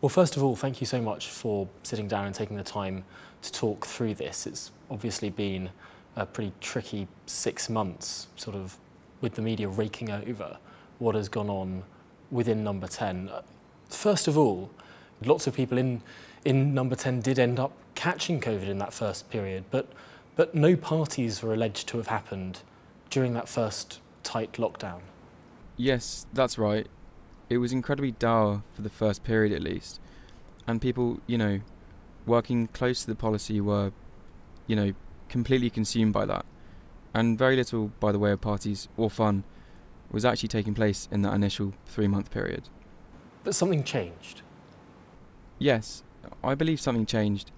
Well, first of all, thank you so much for sitting down and taking the time to talk through this. It's obviously been a pretty tricky 6 months, sort of, with the media raking over what has gone on within Number 10. First of all, lots of people in Number 10 did end up catching COVID in that first period, but no parties were alleged to have happened during that first tight lockdown. Yes, that's right. It was incredibly dour for the first period at least. And people, working close to the policy were, completely consumed by that. And very little by the way of parties or fun was actually taking place in that initial 3-month period. But something changed. Yes, I believe something changed.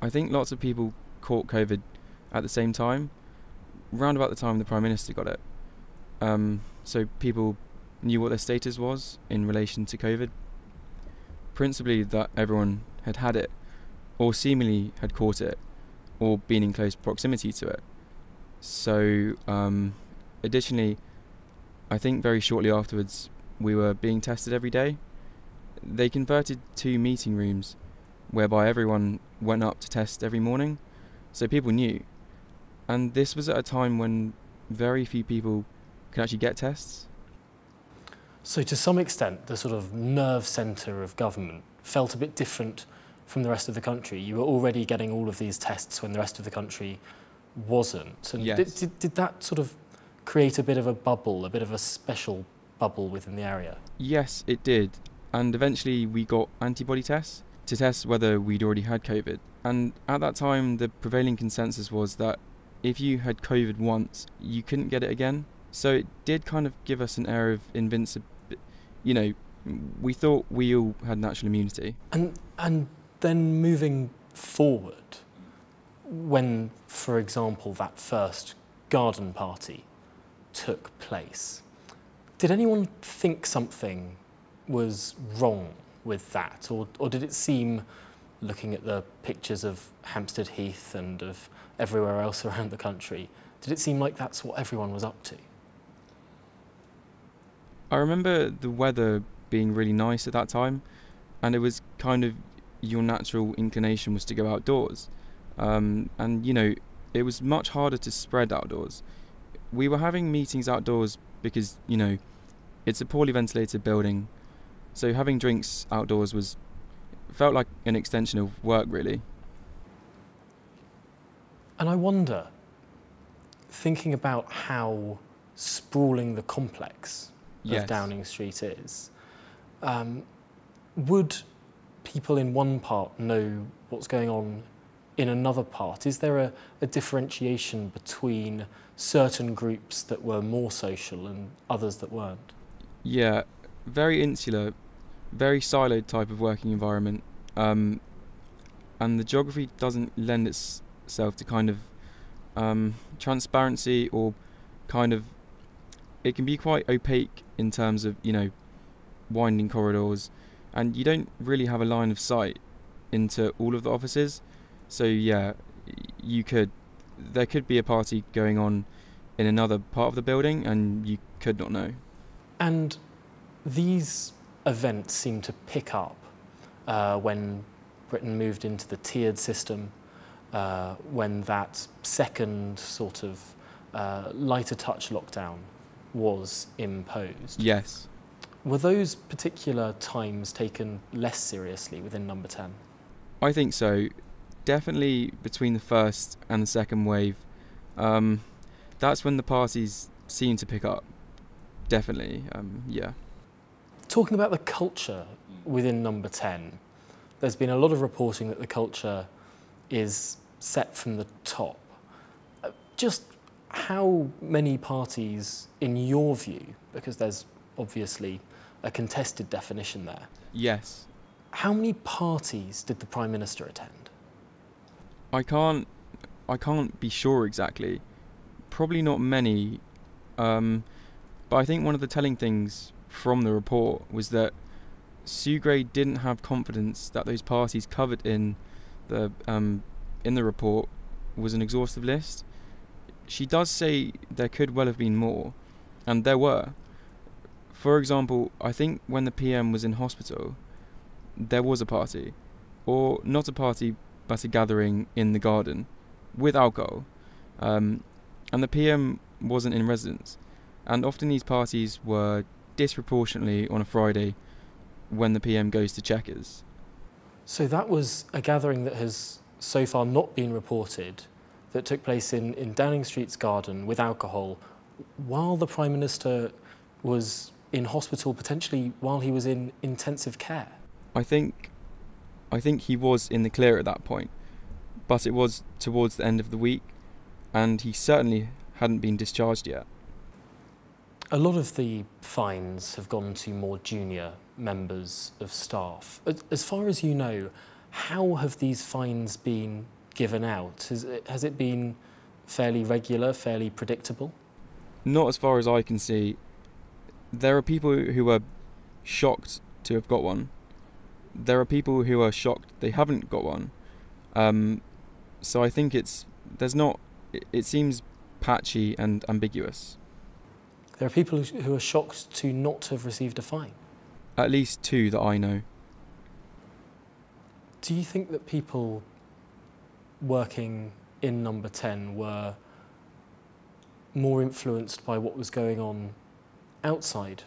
I think lots of people caught COVID at the same time, round about the time the Prime Minister got it. So people knew what their status was in relation to COVID. Principally that everyone had had it, or seemingly had caught it, or been in close proximity to it. So, additionally, I think very shortly afterwards, we were being tested every day. They converted 2 meeting rooms, whereby everyone went up to test every morning, so people knew. And this was at a time when very few people could actually get tests. So to some extent, the sort of nerve centre of government felt a bit different from the rest of the country. You were already getting all of these tests when the rest of the country wasn't. And Yes. did that sort of create a bit of a bubble, a bit of a special bubble within the area? Yes, it did. And eventually we got antibody tests to test whether we'd already had COVID. And at that time, the prevailing consensus was that if you had COVID once, you couldn't get it again. So it did kind of give us an air of invincibility. We thought we all had natural immunity. And then moving forward, when, for example, that first garden party took place, did anyone think something was wrong with that? Or did it seem, looking at the pictures of Hampstead Heath and of everywhere else around the country, did it seem like that's what everyone was up to? I remember the weather being really nice at that time, and it was kind of your natural inclination was to go outdoors. And it was much harder to spread outdoors. We were having meetings outdoors because, it's a poorly ventilated building, so having drinks outdoors felt like an extension of work, really. And I wonder, thinking about how sprawling the complex Yes. of Downing Street is, would people in one part know what's going on in another part? Is there a differentiation between certain groups that were more social and others that weren't? Yeah, very insular, very siloed type of working environment, and the geography doesn't lend itself to kind of transparency, or kind of, it can be quite opaque in terms of, winding corridors, and you don't really have a line of sight into all of the offices. So yeah, there could be a party going on in another part of the building and you could not know. And these events seem to pick up when Britain moved into the tiered system, when that second sort of lighter touch lockdown was imposed. Yes. Were those particular times taken less seriously within Number 10? I think so. Definitely between the first and the second wave. That's when the parties seemed to pick up. Definitely, yeah. Talking about the culture within Number 10, there's been a lot of reporting that the culture is set from the top. Just how many parties, in your view, because there's obviously a contested definition there. Yes. How many parties did the Prime Minister attend? I can't be sure exactly. Probably not many. But I think one of the telling things from the report was that Sue Gray didn't have confidence that those parties covered in the report was an exhaustive list. She does say there could well have been more, and there were. For example, I think when the PM was in hospital, there was a party, or not a party but a gathering in the garden with alcohol, and the PM wasn't in residence, and often these parties were disproportionately on a Friday when the PM goes to Checkers. So that was a gathering that has so far not been reported, that took place in Downing Street's garden with alcohol while the Prime Minister was in hospital, potentially while he was in intensive care. I think he was in the clear at that point, but it was towards the end of the week, and he certainly hadn't been discharged yet. A lot of the fines have gone to more junior members of staff. As far as you know, how have these fines been given out? Has it been fairly regular, fairly predictable? Not as far as I can see. There are people who are shocked to have got one. There are people who are shocked they haven't got one. So I think it seems patchy and ambiguous. There are people who are shocked to not have received a fine. At least 2 that I know. Do you think that people working in Number 10 were more influenced by what was going on outside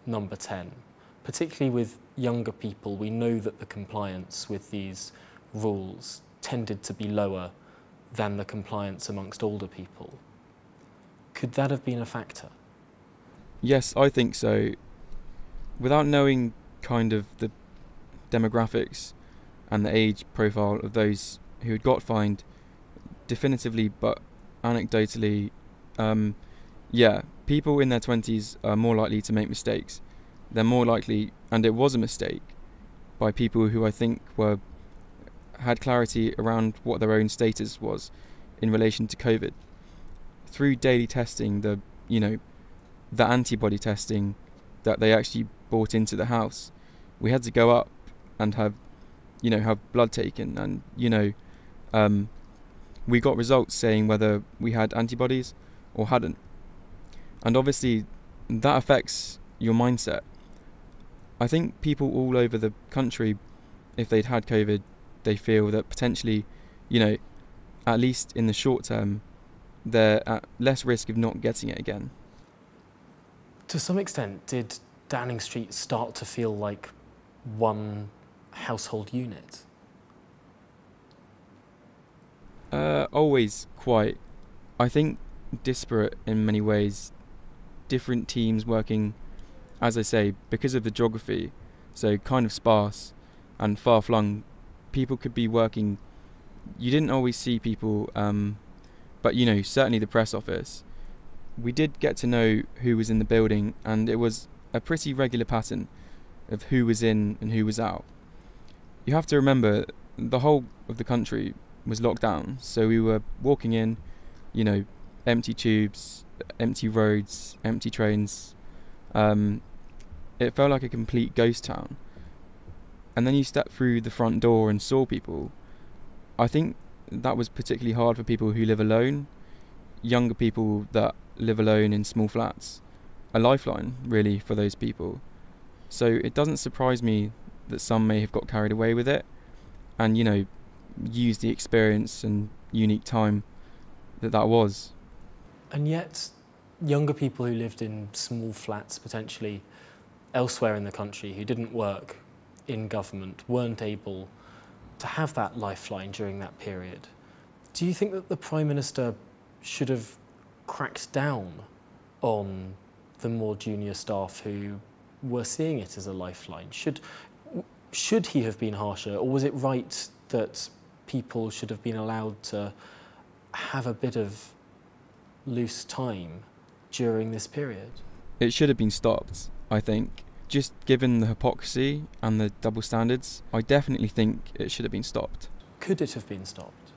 Number 10, particularly with younger people? We know that the compliance with these rules tended to be lower than the compliance amongst older people. Could that have been a factor? Yes, I think so. Without knowing kind of the demographics and the age profile of those who had got fined definitively, but anecdotally, people in their 20s are more likely to make mistakes. They're more likely, and it was a mistake, by people who I think had clarity around what their own status was in relation to COVID. Through daily testing, the antibody testing that they actually brought into the house, we had to go up and have blood taken, and we got results saying whether we had antibodies or hadn't. And obviously that affects your mindset. I think people all over the country, if they'd had COVID, they feel that potentially, at least in the short term, they're at less risk of not getting it again. To some extent, did Downing Street start to feel like one household unit? Always quite. I think disparate in many ways. Different teams working, as I say, because of the geography, so kind of sparse and far-flung. People could be working. You didn't always see people, but certainly the press office. We did get to know who was in the building, and it was a pretty regular pattern of who was in and who was out. You have to remember, the whole of the country was locked down, so we were walking in, empty tubes, empty roads, empty trains. It felt like a complete ghost town. And then you stepped through the front door and saw people. I think that was particularly hard for people who live alone, younger people that live alone in small flats. A lifeline, really, for those people. So it doesn't surprise me that some may have got carried away with it and, used the experience and unique time that was. And yet, younger people who lived in small flats, potentially elsewhere in the country, who didn't work in government, weren't able to have that lifeline during that period. Do you think that the Prime Minister should have cracked down on the more junior staff who were seeing it as a lifeline? Should he have been harsher, or was it right that people should have been allowed to have a bit of loose time during this period? It should have been stopped, I think. Just given the hypocrisy and the double standards, I definitely think it should have been stopped. Could it have been stopped?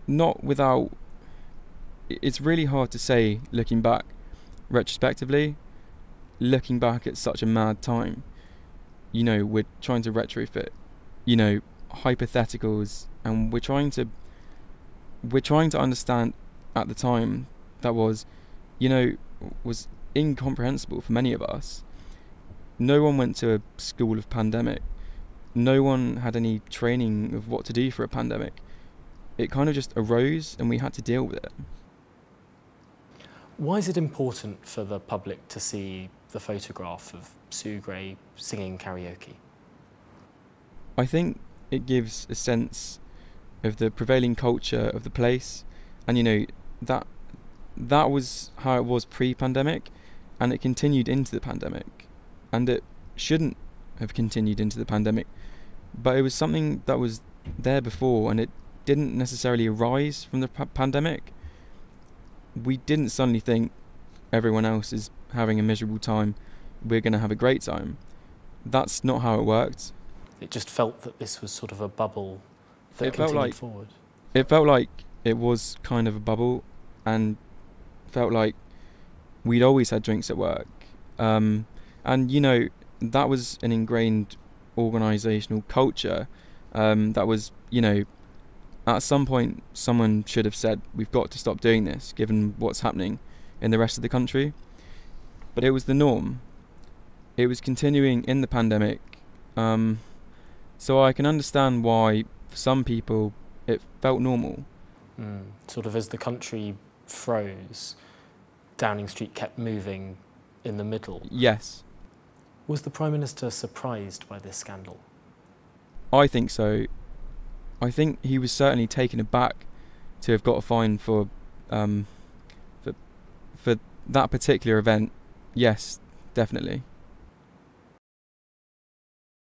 Not without... It's really hard to say, looking back, retrospectively, looking back at such a mad time. We're trying to retrofit, hypotheticals, and we're trying to understand at the time that was incomprehensible for many of us. No one went to a school of pandemic. no one had any training of what to do for a pandemic. It kind of just arose and we had to deal with it. Why is it important for the public to see the photograph of Sue Gray singing karaoke? I think it gives a sense of the prevailing culture of the place, and that was how it was pre-pandemic, and it continued into the pandemic, and it shouldn't have continued into the pandemic, but it was something that was there before, and it didn't necessarily arise from the pandemic. We didn't suddenly think everyone else is having a miserable time, we're going to have a great time. That's not how it worked. It just felt that this was sort of a bubble that It felt continued like forward. It felt like it was kind of a bubble, and felt like we'd always had drinks at work. And that was an ingrained organisational culture. That was, at some point someone should have said, we've got to stop doing this, given what's happening in the rest of the country. But it was the norm. It was continuing in the pandemic. So I can understand why, for some people, it felt normal. Sort of as the country froze, Downing Street kept moving in the middle. Yes. Was the Prime Minister surprised by this scandal? I think so. I think he was certainly taken aback to have got a fine for that particular event. Yes, definitely.